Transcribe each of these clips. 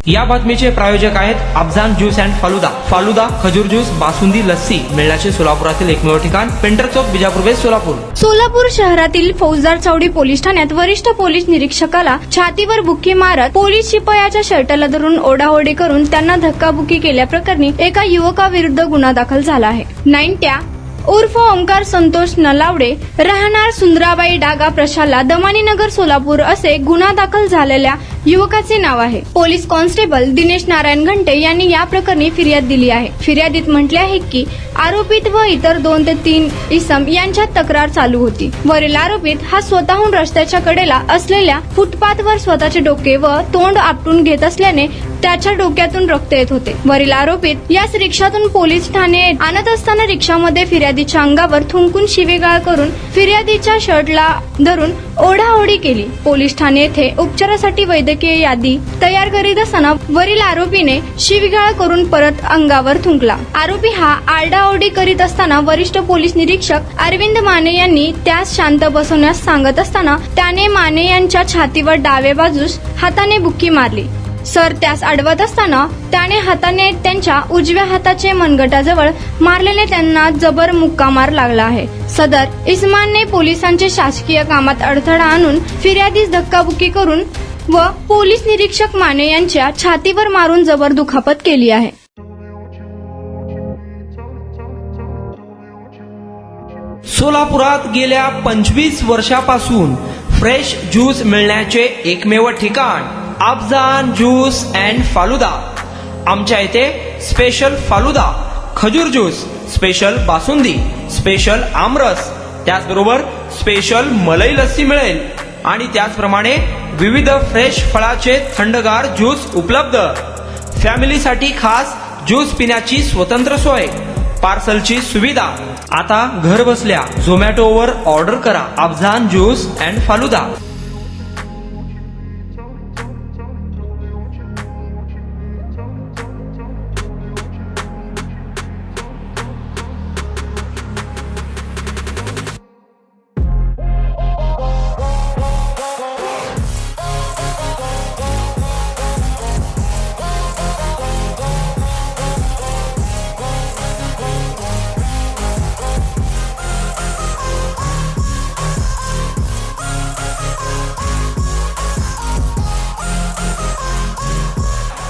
या बातमीचे प्रायोजक आहेत अफजान ज्यूस अँड फालुदा। फालुदा, खजूर ज्यूस, बासुंदी, लस्सी मिळण्याचे सोलापुरातील एकमेव ठिकाण पेंटर चौक, बिजापूर वेस्ट, सोलापूर। सोलापूर शहरातील फौजदार चौडी पोलीस ठाण्यात वरिष्ठ पोलीस निरीक्षकाला छातीवर बुक्की मारत पोलीस शिपायाच्या शर्टला धरून ओढाओढी करून त्यांना धक्काबुक्की केल्याप्रकरणी एका युवकाविरुद्ध गुन्हा दाखल झाला आहे। नाईंट्या उर्फ ओंकार संतोष नलावडे, राहणार सुंदराबाई डागा प्रशाला, दमानीनगर, सोलापूर असे गुन्हा दाखल झालेल्या युवकाचे नाव आहे। पोलीस कॉन्स्टेबल दिनेश नारायण घंटे यांनी या प्रकरणी फिर्याद दिली आहे। फिर्यादीत म्हटले आहे की आरोपीत व इतर 2 ते 3 इसम यांच्यात तक्रार चालू होती। वरील आरोपीत हा स्वतःहून रस्त्याच्या कडेला असलेल्या फुटपाथवर स्वतःचे डोके व तोंड आपटून घेत असल्याने त्याच्या डोक्यातून रक्त येत होते। वरील आरोपीत याच रिक्षातून पोलीस ठाणे आणत असताना रिक्षामध्ये फिर्यादीच्या अंगावर थुंकून शिवीगाळ करून फिर्यादीच्या शर्टला धरून ओढाओढी केली। पोलीस ठाणे येथे उपचारासाठी वैद्यकीय यादी तयार करीत असताना वरील आरोपीने शिवीगाळ करून परत अंगावर थुंकला। आरोपी हा आरडाओढी करीत असताना वरिष्ठ पोलीस निरीक्षक अरविंद माने यांनी त्यास शांत बसवण्यास सांगत असताना त्याने माने यांच्या छातीवर डाव्या बाजूस हाताने बुक्की मारली। सर त्यास अडवत असताना त्याने हाताने त्यांच्या उजव्या हाताचे मनगटाजवळ मारल्याने त्यांना जबर मुक्का मार लागला आहे। सदर इस्मानने पोलिसांचे शासकीय कामात अडथळा आणून फिर्यादीस धक्काबुक्की करून व पोलीस निरीक्षक माने यांच्या छातीवर मारून जबर दुखापत केली आहे। सोलापुरात गेल्या 25 वर्षापासून फ्रेश ज्यूस मिळण्याचे एकमेव ठिकाण अफजान ज्यूस अँड फालुदा। आमच्या इथे स्पेशल फालुदा, खजूर ज्यूस, स्पेशल बासुंदी, स्पेशल आमरस, त्याचबरोबर स्पेशल मलाई लस्सी मिळेल आणि त्याचप्रमाणे विविध फ्रेश फळाचे थंडगार ज्यूस उपलब्ध। फॅमिलीसाठी खास ज्यूस पिण्याची स्वतंत्र सोय, पार्सलची सुविधा। आता घर बसल्या झोमॅटोवर ऑर्डर करा अफजान ज्यूस अँड फालुदा।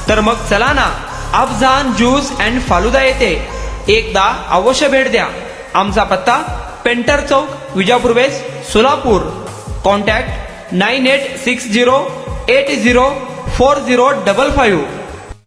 तर मग चला ना अफजान ज्यूस अँड फालुदा येथे एकदा अवश्य भेट द्या। आमचा पत्ता पेंटर चौक, विजापूर वेस्ट, सोलापूर। कॉन्टॅक्ट 9860804055।